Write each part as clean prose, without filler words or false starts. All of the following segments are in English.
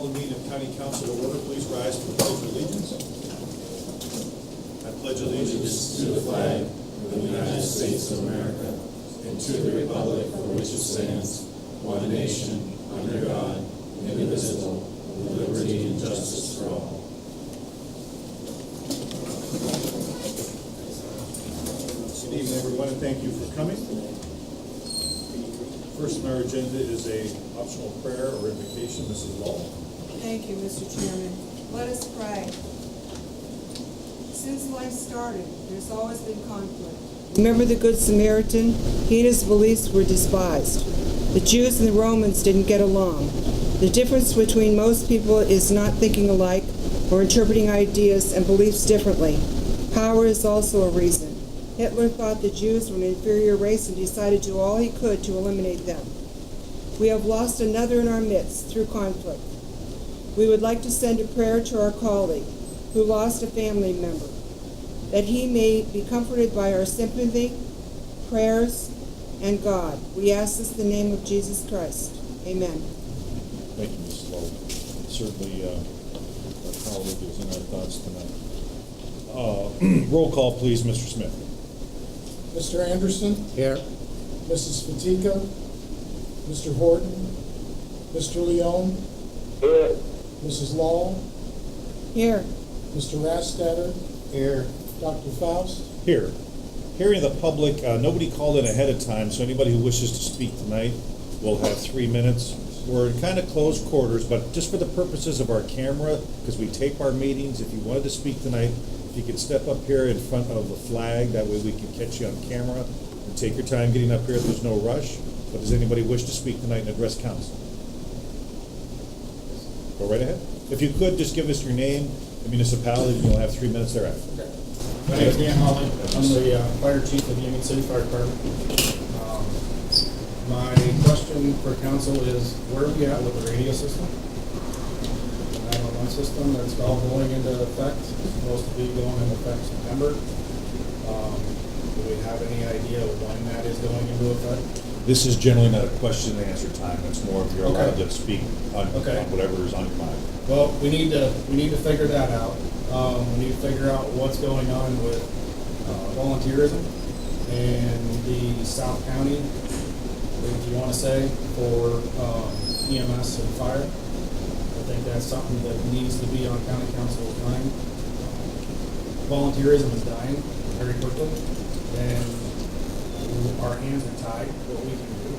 call the meeting of County Council to order. Please rise for the Pledge of Allegiance. I pledge allegiance to the flag of the United States of America and to the republic for which it stands, one nation, under God, indivisible, with liberty and justice for all. Good evening, everyone, and thank you for coming. First on our agenda is a optional prayer or invocation. Mrs. Law. Thank you, Mr. Chairman. Let us pray. Since life started, there's always been conflict. Remember the Good Samaritan? He and his beliefs were despised. The Jews and the Romans didn't get along. The difference between most people is not thinking alike or interpreting ideas and beliefs differently. Power is also a reason. Hitler thought the Jews were an inferior race and decided to do all he could to eliminate them. We have lost another in our midst through conflict. We would like to send a prayer to our colleague who lost a family member, that he may be comforted by our sympathy, prayers, and God. We ask this in the name of Jesus Christ. Amen. Thank you, Mrs. Law. Certainly, our colleague is in our thoughts tonight. Roll call, please, Mr. Smith. Mr. Anderson? Here. Mrs. Fatika? Mr. Horton? Mr. Leone? Here. Mrs. Law? Here. Mr. Rastetter? Here. Dr. Faust? Here. Hearing the public, nobody called in ahead of time, so anybody who wishes to speak tonight will have 3 minutes. We're in kind of closed quarters, but just for the purposes of our camera, because we tape our meetings, if you wanted to speak tonight, if you could step up here in front of the flag, that way we can catch you on camera, and take your time getting up here. There's no rush. But does anybody wish to speak tonight and address council? Go right ahead. If you could, just give us your name, the municipality, and you'll have 3 minutes thereafter. Okay. My name is Dan Holly. I'm the fire chief of the Union City Fire Department. My question for council is, where are we at with the radio system? The 911 system that's all going into effect. It's supposed to be going into effect September. Do we have any idea when that is going into effect? This is generally not a question and answer time. It's more of you're allowed Okay. to speak on whatever is on your mind. Well, we need to figure that out. We need to figure out what's going on with volunteerism and the South County, if you want to say, for EMS and fire. I think that's something that needs to be on county council's mind. Volunteerism is dying very quickly, and our hands are tied what we can do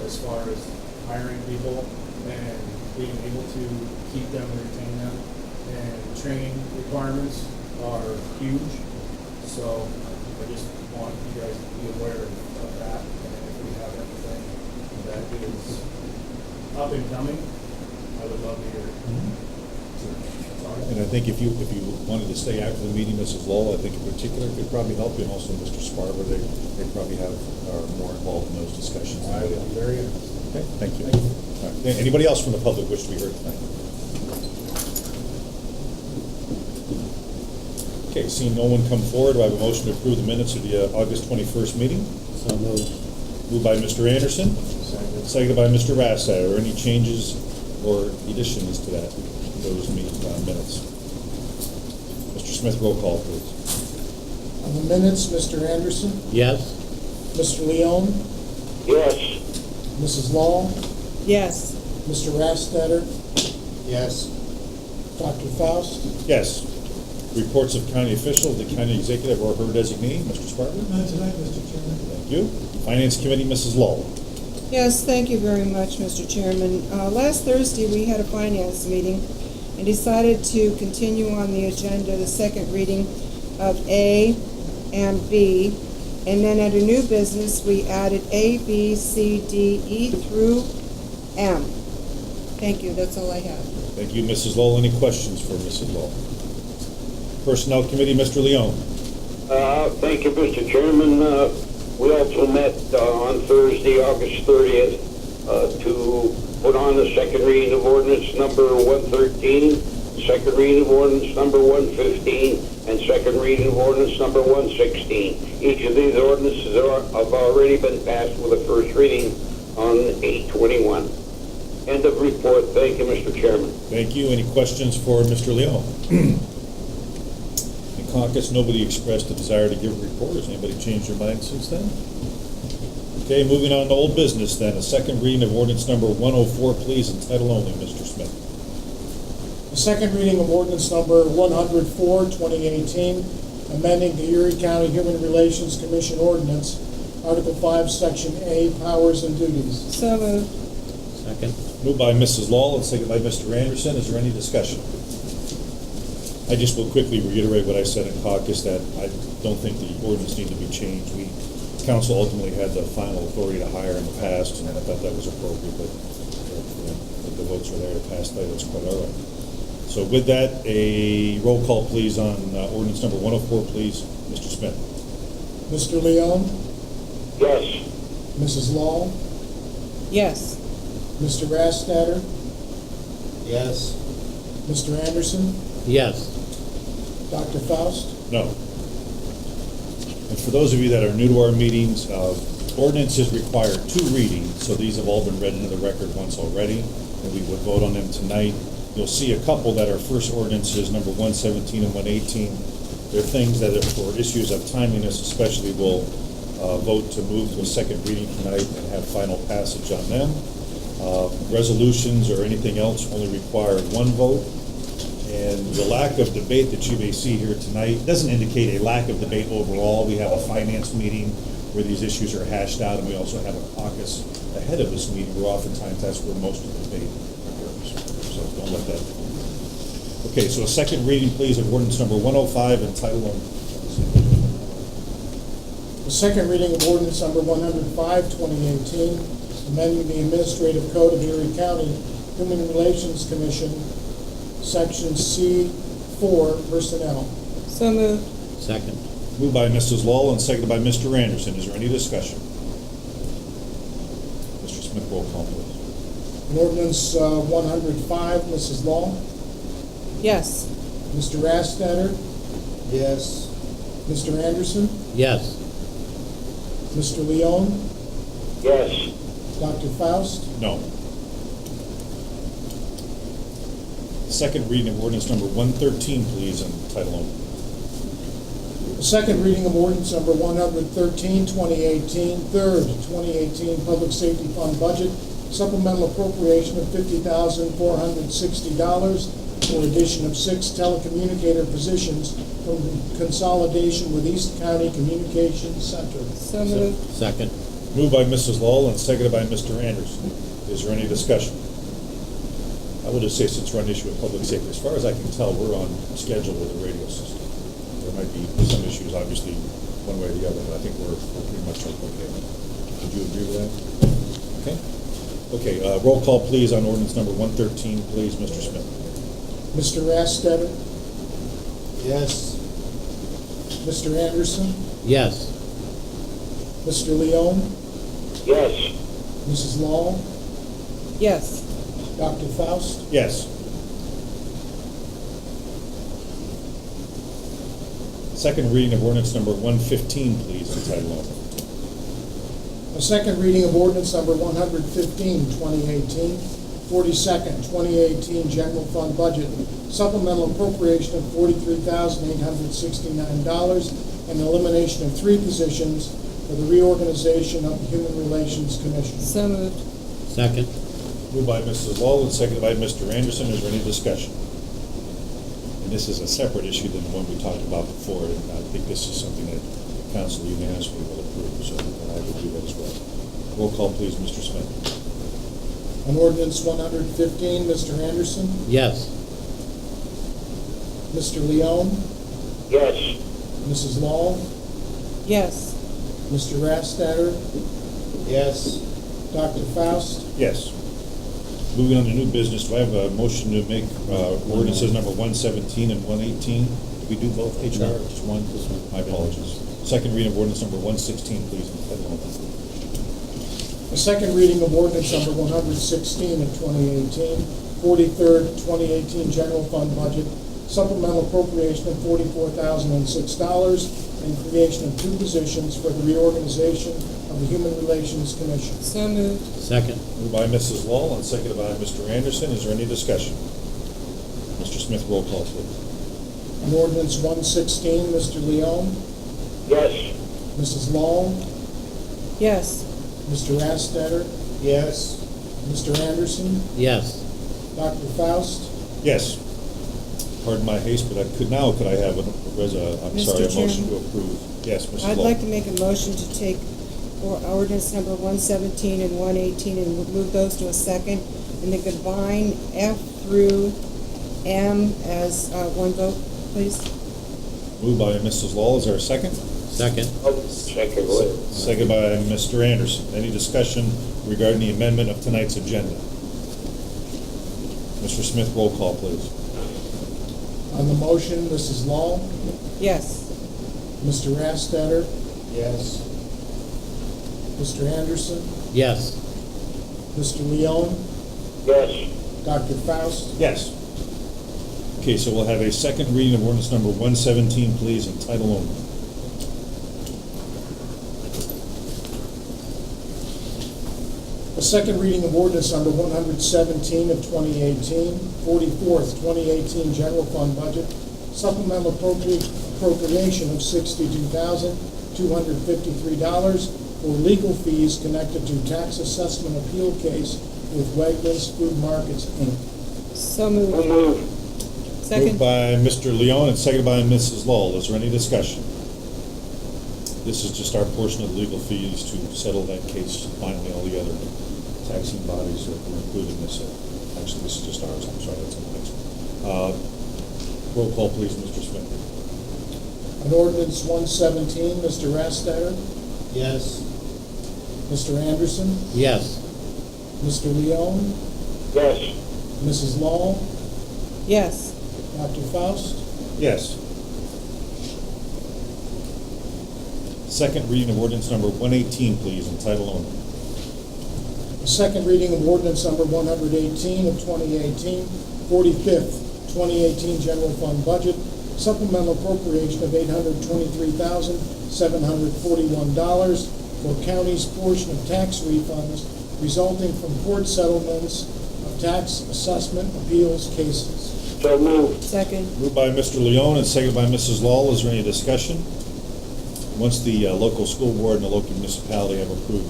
as far as hiring people and being able to keep them and retain them. And training requirements are huge, so I just want you guys to be aware of that. And if we have anything that is up and coming, I would love to hear it. And I think if you wanted to stay after the meeting, Mrs. Lowell, I think in particular could probably help you, and also Mr. Sparber. They probably are more involved in those discussions. I would be very interested. Okay, thank you. Thank you. All right. Anybody else from the public wish to be heard tonight? Okay, seeing no one come forward, do I have a motion to approve the minutes of the August 21st meeting? So moved. Moved by Mr. Anderson, seconded by Mr. Rastetter. Are any changes or additions to that, those minutes? Mr. Smith, roll call, please. On the minutes, Mr. Anderson? Yes. Mr. Leone? Yes. Mrs. Law? Yes. Mr. Rastetter? Yes. Dr. Faust? Yes. Reports of county officials, the county executive or her designee, Mr. Sparber. None tonight, Mr. Chairman. Thank you. Finance Committee, Mrs. Lowell. Yes, thank you very much, Mr. Chairman. Last Thursday, we had a finance meeting and decided to continue on the agenda the second reading of A and B. And then under new business, we added A, B, C, D, E through M. Thank you. That's all I have. Thank you, Mrs. Lowell. Any questions for Mrs. Lowell? Personnel Committee, Mr. Leone. Thank you, Mr. Chairman. We also met on Thursday, August 30th, to put on the second reading of ordinance number 113, second reading of ordinance number 115, and second reading of ordinance number 116. Each of these ordinances have already been passed with a first reading on 8/21. End of report. Thank you, Mr. Chairman. Thank you. Any questions for Mr. Leon? In caucus, nobody expressed a desire to give a report. Has anybody changed their mind since then? Okay, moving on to old business then. A second reading of ordinance number 104, please, in title only, Mr. Smith. The second reading of ordinance number 104, 2018, amending the Erie County Human Relations Commission ordinance, Article 5, Section A, powers and duties. So moved. Second. Moved by Mrs. Law and seconded by Mr. Anderson. Is there any discussion? I just will quickly reiterate what I said in caucus, that I don't think the ordinance need to be changed. Council ultimately had the final authority to hire in the past, and I thought that was appropriate, but the votes were there to pass that. That's quite all right. So with that, a roll call, please, on ordinance number 104, please. Mr. Smith. Mr. Leon, Yes. Mrs. Law, Yes. Mr. Rastatter, Yes. Mr. Anderson, Yes. Dr. Faust. No. And for those of you that are new to our meetings, ordinances require 2 readings, so these have all been read into the record once already, and we would vote on them tonight. You'll see a couple that are first ordinances, number 117 and 118. They're things that are for issues of timeliness especially, we'll vote to move to a second reading tonight and have final passage on them. Resolutions or anything else only require 1 vote. And the lack of debate that you may see here tonight doesn't indicate a lack of debate overall. We have a finance meeting where these issues are hashed out, and we also have a caucus ahead of this meeting where oftentimes that's where most of the debate occurs. So don't let that. Okay, so a second reading, please, of ordinance number 105 and title only. The second reading of ordinance number 105, 2018, amending the administrative code of Erie County Human Relations Commission, Section C4, personnel. So moved. Second. Moved by Mrs. Law and seconded by Mr. Anderson. Is there any discussion? Mr. Smith, roll call, please. In ordinance 105, Mrs. Law, Yes. Mr. Rastatter, Yes. Mr. Anderson, Yes. Mr. Leon, Yes. Dr. Faust, No. Second reading of ordinance number 113, please, in title only. the second reading of ordinance number 113, 2018, third 2018 Public Safety Fund budget, supplemental appropriation of $50,460 for addition of 6 telecommunicator positions from consolidation with East County Communications Center. So moved. Second. Moved by Mrs. Law and seconded by Mr. Anderson. Is there any discussion? I will just say, since we're on the issue of public safety, as far as I can tell, we're on schedule with the radio system. There might be some issues, obviously, one way or the other, but I think we're pretty much okay. Would you agree with that? Okay. Okay, roll call, please, on ordinance number 113, please, Mr. Smith. Mr. Rastetter, Yes. Mr. Anderson, Yes. Mr. Leon, Yes. Mrs. Law, Yes. Dr. Faust, Yes. Second reading of ordinance number 115, please, in title only. a second reading of ordinance number 115, 2018, 42nd, 2018 General Fund Budget, supplemental appropriation of $43,869, and elimination of 3 positions for the reorganization of the Human Relations Commission. So moved. Second. Moved by Mrs. Law and seconded by Mr. Anderson. Is there any discussion? And this is a separate issue than the one we talked about before, and I think this is something that the council unanimously will approve, so I would do that as well. Roll call, please, Mr. Smith. On ordinance 115, Mr. Anderson, Yes. Mr. Leon, Yes. Mrs. Law, Yes. Mr. Rastatter, Yes. Dr. Faust, Yes. Moving on to new business, do I have a motion to make ordinances number 117 and 118? Do we do both, HR, or just one? My apologies. Second reading of ordinance number 116, please. a second reading of ordinance number 116 of 2018, 43rd 2018 General Fund Budget, supplemental appropriation of $44,006, and creation of 2 positions for the reorganization of of the Human Relations Commission. So moved. Second. Moved by Mrs. Lowell and seconded by Mr. Anderson. Is there any discussion? Mr. Smith, roll call, please. On ordinance 116, Mr. Leon, Yes. Mrs. Long, Yes. Mr. Rastetter, Yes. Mr. Anderson, Yes. Dr. Faust, Yes. Pardon my haste, but could I have a Mr. motion to Chairman? approve? Yes, Mrs. I'd Lowell. like to make a motion to take ordinance number 117 and 118 and move those to a second, and then combine F through M as one vote, please. Moved by Mrs. Lowell. Is there a second? Second. Second way. Second by Mr. Anderson. Any discussion regarding the amendment of tonight's agenda? Mr. Smith, roll call, please. on the motion, Mrs. Long, Yes. Mr. Rastetter, Yes. Mr. Anderson, Yes. Mr. Leon, Yes. Dr. Faust, Yes. Okay, so we'll have a second reading of ordinance number 117, please, in title only. a second reading of ordinance number 117 of 2018, 44th 2018 general fund budget, supplemental appropriation of $62,253 for legal fees connected to tax assessment appeal case with Wegmans Food Markets, Inc. So So moved. moved. Second. Moved by Mr. Leon and seconded by Mrs. Lowell. Is there any discussion? This is just our portion of the legal fees to settle that case. Finally, all the other taxing bodies are included in this. Actually, this is just ours. I'm sorry, that's on the next one. Roll call, please, Mr. Smith. On ordinance 117, Mr. Rastetter, Yes. Mr. Anderson, Yes. Mr. Leon, Yes. Mrs. Long, Yes. Dr. Faust, Yes. Second reading of ordinance number 118, please, in title only. a second reading of ordinance number 118 of 2018, 45th 2018 general fund budget, supplemental appropriation of $823,741 for county's portion of tax refunds resulting from court settlements of tax assessment appeals cases. So moved. Second. Moved by Mr. Leon and seconded by Mrs. Lowell. Is there any discussion? Once the local school board and the local municipality have approved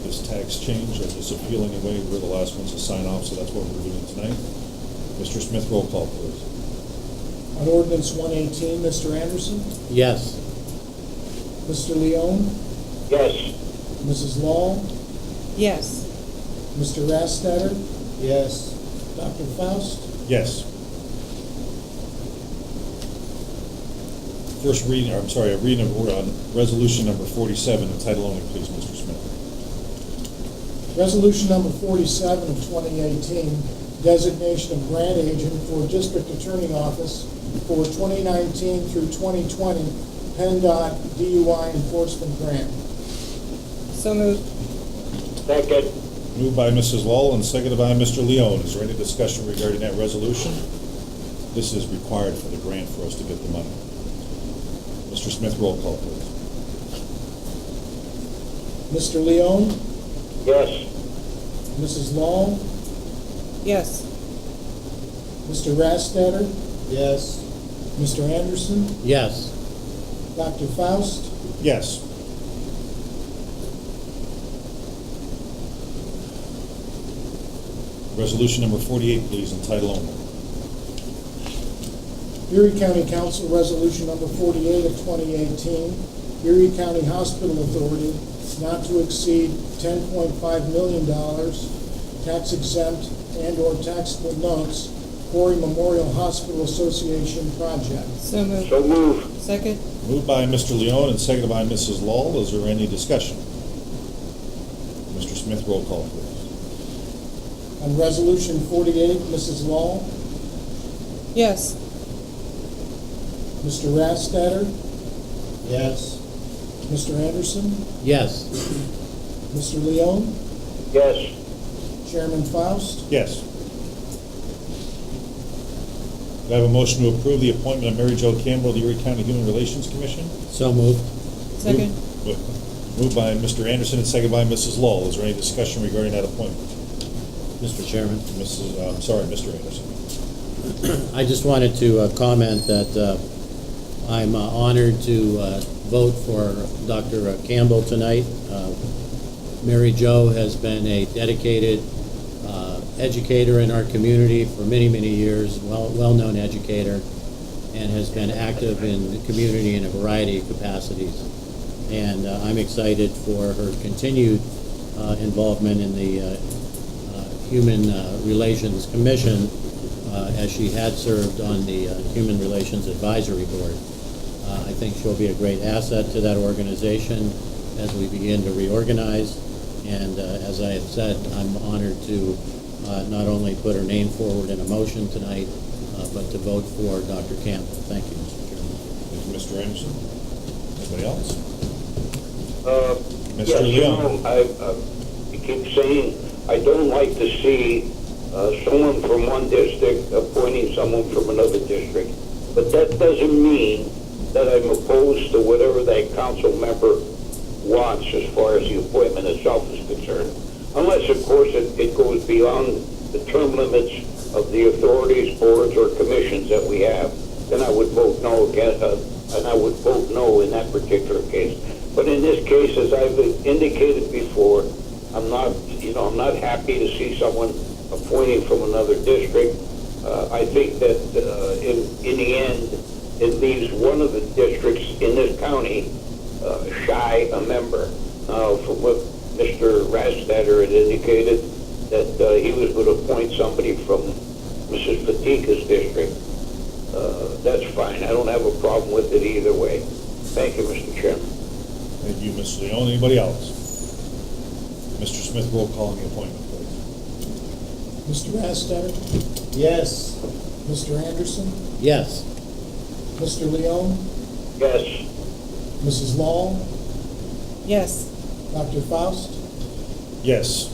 this tax change or this appeal anyway, we're the last ones to sign off, so that's what we're doing tonight. Mr. Smith, roll call, please. On ordinance 118, Mr. Anderson, Yes. Mr. Leon, Yes. Mrs. Long, Yes. Mr. Rastetter, Yes. Dr. Faust, Yes. First reading, a reading of resolution number 47 in title only, please, Mr. Smith. resolution number 47 of 2018, designation of grant agent for district attorney office for 2019 through 2020 PennDOT DUI enforcement grant. So moved. Second. Moved by Mrs. Lowell and seconded by Mr. Leon. Is there any discussion regarding that resolution? This is required for the grant for us to get the money. Mr. Smith, roll call, please. Mr. Leon, Yes. Mrs. Long, Yes. Mr. Rastetter, Yes. Mr. Anderson, Yes. Dr. Faust, Yes. Resolution number 48, please, in title only. Erie County Council Resolution number 48 of 2018, Erie County Hospital Authority not to exceed $10.5 million tax exempt and/or taxable notes, Erie Memorial Hospital Association project. So moved. So moved. Second. Moved by Mr. Leon and seconded by Mrs. Lowell. Is there any discussion? Mr. Smith, roll call, please. On Resolution 48, Mrs. Long, Yes. Mr. Rastetter, Yes. Mr. Anderson, Yes. Mr. Leon, Yes. Chairman Faust, Yes. Do I have a motion to approve the appointment of Mary Jo Campbell to the Erie County Human Relations Commission? So moved. Second. Moved by Mr. Anderson and seconded by Mrs. Lowell. Is there any discussion regarding that appointment? Mr. Chairman, Mr. Anderson. I just wanted to comment that I'm honored to vote for Dr. Campbell tonight. Mary Jo has been a dedicated educator in our community for many, many years, well-known educator, and has been active in the community in a variety of capacities. And I'm excited for her continued involvement in the Human Relations Commission, as she had served on the Human Relations Advisory Board. I think she'll be a great asset to that organization as we begin to reorganize. And as I had said, I'm honored to not only put her name forward in a motion tonight, but to vote for Dr. Campbell. Thank you, Mr. Chairman. Thank you, Mr. Anderson. Anybody else? Mr. Yes, Leon. I keep saying, I don't like to see someone from one district appointing someone from another district. But that doesn't mean that I'm opposed to whatever that council member wants as far as the appointment itself is concerned. Unless, of course, it goes beyond the term limits of the authorities, boards, or commissions that we have. Then I would vote no again, and I would vote no in that particular case. But in this case, as I've indicated before, I'm not happy to see someone appointing from another district. I think that in the end, it leaves one of the districts in this county shy a member. Now, from what Mr. Rastetter had indicated, that he was going to appoint somebody from Mrs. Fatika's district. That's fine. I don't have a problem with it either way. Thank you, Mr. Chairman. Thank you, Mr. Leon. Anybody else? Mr. Smith, roll call on the appointment, please. Mr. Rastetter? Yes. Mr. Anderson? Yes. Mr. Leon? Yes. Mrs. Law? Yes. Dr. Faust? Yes.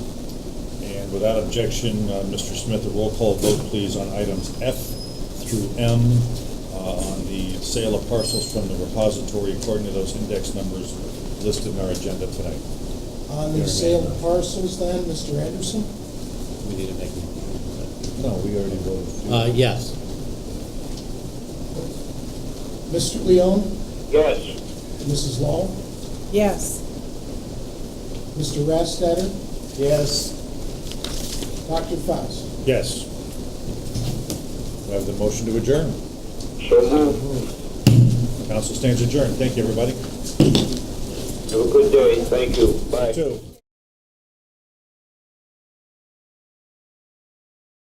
And without objection, Mr. Smith, a roll call vote, please, on items F through M on the sale of parcels from the repository according to those index numbers listed in our agenda tonight. On the sale of parcels then, Mr. Anderson? We need to make a motion. No, we already voted. Yes. Mr. Leon? Yes. Mrs. Law? Yes. Mr. Rastetter? Yes. Dr. Faust? Yes. We have the motion to adjourn. So moved. Council stands adjourned. Thank you, everybody. Have a good day. Thank you. Bye. You too.